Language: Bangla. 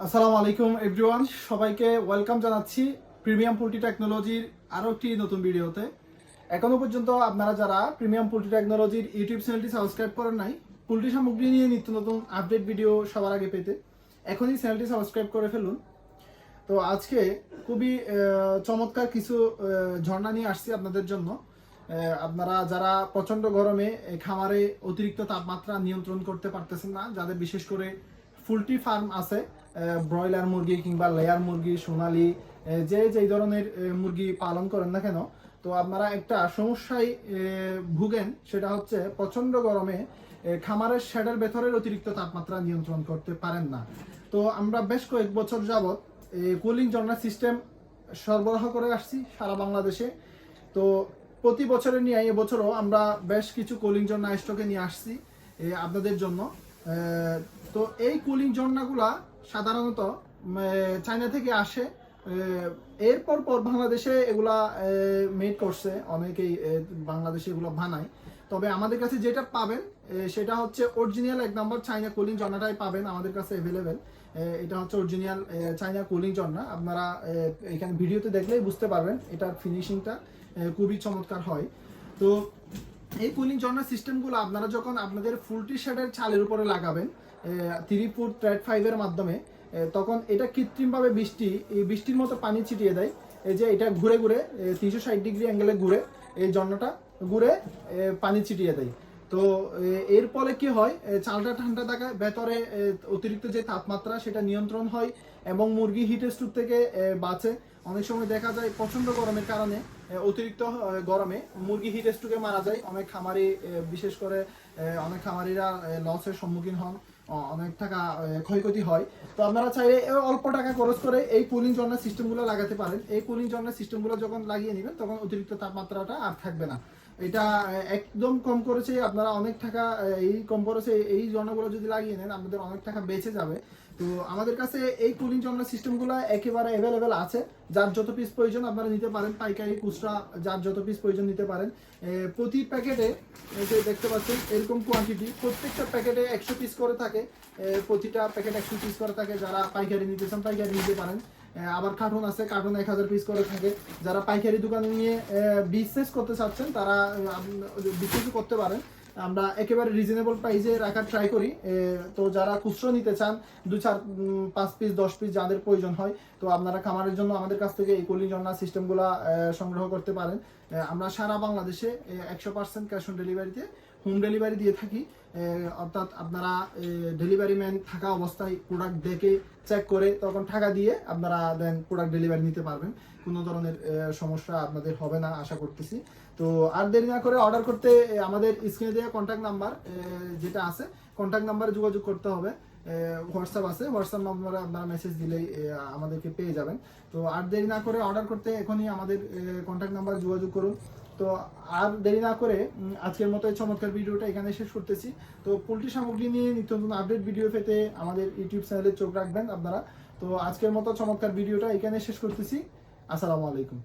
আসসালামু আলাইকুম এভরিওয়ান, সবাইকে ওয়েলকাম জানাচ্ছি প্রিমিয়াম পোল্ট্রি টেকনোলজির আরও একটি নতুন ভিডিওতে। এখনো পর্যন্ত আপনারা যারা প্রিমিয়াম পোল্ট্রি টেকনোলজির ইউটিউব চ্যানেলটি সাবস্ক্রাইব করেন নাই, পোল্ট্রি সামগ্রী নিয়ে নিত্য নতুন আপডেট ভিডিও সবার আগে পেতে এখনই চ্যানেলটি সাবস্ক্রাইব করে ফেলুন। তো আজকে খুবই চমৎকার কিছু ঝর্ণা নিয়ে আসছি আপনাদের জন্য। আপনারা যারা প্রচণ্ড গরমে খামারে অতিরিক্ত তাপমাত্রা নিয়ন্ত্রণ করতে পারতেছেন না, যাদের বিশেষ করে পোল্ট্রি ফার্ম আছে, ব্রয়লার মুরগি কিংবা লেয়ার মুরগি, সোনালি, যেই ধরনের মুরগি পালন করেন না কেন, তো আপনারা একটা সমস্যায় ভুগেন। সেটা হচ্ছে প্রচণ্ড গরমে খামারের শেডের ভেতরের অতিরিক্ত তাপমাত্রা নিয়ন্ত্রণ করতে পারেন না। তো আমরা বেশ কয়েক বছর যাবৎ কুলিং ঝর্ণা সিস্টেম সরবরাহ করে আসছি সারা বাংলাদেশে। তো প্রতি বছরের নিয়ে এবছরও আমরা বেশ কিছু কুলিং ঝর্ণা স্টকে নিয়ে আসছি আপনাদের জন্য। তো এই কুলিং ঝর্ণাগুলা সাধারণত চায়না থেকে আসে, এরপর বাংলাদেশে এগুলা মেড করছে, অনেকেই বাংলাদেশে এগুলো বানায়। তবে আমাদের কাছে যেটা পাবেন সেটা হচ্ছে অরিজিনাল 1 নম্বর চায়না কুলিং ঝর্ণাটাই পাবেন আমাদের কাছে অ্যাভেলেবেল। এটা হচ্ছে অরিজিনাল চায়না কুলিং ঝর্ণা। আপনারা এখানে ভিডিওতে দেখলেই বুঝতে পারবেন এটার ফিনিশিংটা খুবই চমৎকার হয়। তো এই কুলিং ঝর্ণা সিস্টেমগুলো আপনারা যখন আপনাদের পোল্ট্রি শেডের চালের উপরে লাগাবেন 3 ফুট ট্র্যাড 5-এর মাধ্যমে, তখন এটা কৃত্রিমভাবে বৃষ্টির মতো পানি ছিটিয়ে দেয়। এই যে এটা ঘুরে ঘুরে 360 ডিগ্রি অ্যাঙ্গেলে ঘুরে এই ঝর্ণাটা ঘুরে পানি ছিটিয়ে দেয়। তো এর ফলে কি হয়, চালটা ঠান্ডা থাকায় ভেতরে অতিরিক্ত যে তাপমাত্রা সেটা নিয়ন্ত্রণ হয় এবং মুরগি হিট স্ট্রোক থেকে বাঁচে। অনেক সময় দেখা যায় প্রচণ্ড গরমের কারণে অতিরিক্ত গরমে মুরগি হিট স্ট্রোকে মারা যায়। অনেক খামারি, বিশেষ করে অনেক খামারিরা লসের সম্মুখীন হন, অনেক টাকা ক্ষয়ক্ষতি হয়। তো আপনারা চাইলে অল্প টাকা খরচ করে এই কুলিং ঝর্ণা সিস্টেমগুলো লাগাতে পারেন। এই কুলিং ঝর্ণা সিস্টেমগুলো যখন লাগিয়ে নেবেন তখন অতিরিক্ত তাপমাত্রাটা আর থাকবে না। এটা একদম কম করেছে, আপনারা অনেক টাকা এই কম করেছে এই ঝর্ণাগুলো যদি লাগিয়ে নেন আপনাদের অনেক টাকা বেঁচে যাবে। তো আমাদের কাছে এই কুলিং ঝর্ণা সিস্টেমগুলো একেবারে অ্যাভেলেবেল আছে। যার যত পিস প্রয়োজন আপনারা নিতে পারেন, পাইকারি খুচরা যার যত পিস প্রয়োজন নিতে পারেন। প্রতি প্যাকেটে যে দেখতে পাচ্ছেন এরকম কোয়ান্টিটি, প্রত্যেকটা প্যাকেটে 100 পিস করে থাকে। প্রতিটা প্যাকেট 100 পিস করে থাকে। যারা পাইকারি নিতে চান পাইকারি নিতে পারেন। আবার কার্টুন আছে, কার্টুন 1000 পিস করে থাকে। যারা পাইকারি দোকানে নিয়ে বিজনেস করতে চাচ্ছেন তারা বিজনেসও করতে পারেন। আমরা একেবারে রিজনেবল প্রাইসে রাখার ট্রাই করি। তো যারা খুচরো নিতে চান 2, 4, 5 পিস 10 পিস যাদের প্রয়োজন হয়, তো আপনারা খামারের জন্য আমাদের কাছ থেকে এই কুলিং ঝর্ণা সিস্টেমগুলো সংগ্রহ করতে পারেন। আমরা সারা বাংলাদেশে 100% ক্যাশ অন ডেলিভারিতে হোম ডেলিভারি দিয়ে থাকি। অর্থাৎ আপনারা ডেলিভারি ম্যান থাকা অবস্থায় প্রোডাক্ট দেখে চেক করে তখন টাকা দিয়ে আপনারা দেন প্রোডাক্ট ডেলিভারি নিতে পারবেন। কোনো ধরনের সমস্যা আপনাদের হবে না আশা করতেছি। তো আর দেরি না করে অর্ডার করতে আমাদের স্ক্রিনে দেওয়া কন্ট্যাক্ট নাম্বার যেটা আছে, কন্ট্যাক্ট নাম্বারে যোগাযোগ করতে হবে। হোয়াটসঅ্যাপ আছে, হোয়াটসঅ্যাপ নম্বরে আপনারা মেসেজ দিলেই আমাদেরকে পেয়ে যাবেন। তো আর দেরি না করে অর্ডার করতে এখনই আমাদের কন্ট্যাক্ট নাম্বারে যোগাযোগ করুন। তো আর দেরি না করে আজকের মতো এই চমৎকার ভিডিওটা এখানে শেষ করতেছি। তো পোল্ট্রি সামগ্রী নিয়ে নিত্য নতুন আপডেট ভিডিও পেতে আমাদের ইউটিউব চ্যানেলে চোখ রাখবেন আপনারা। তো আজকের মতো চমৎকার ভিডিওটা এখানে শেষ করতেছি। আসসালামু আলাইকুম।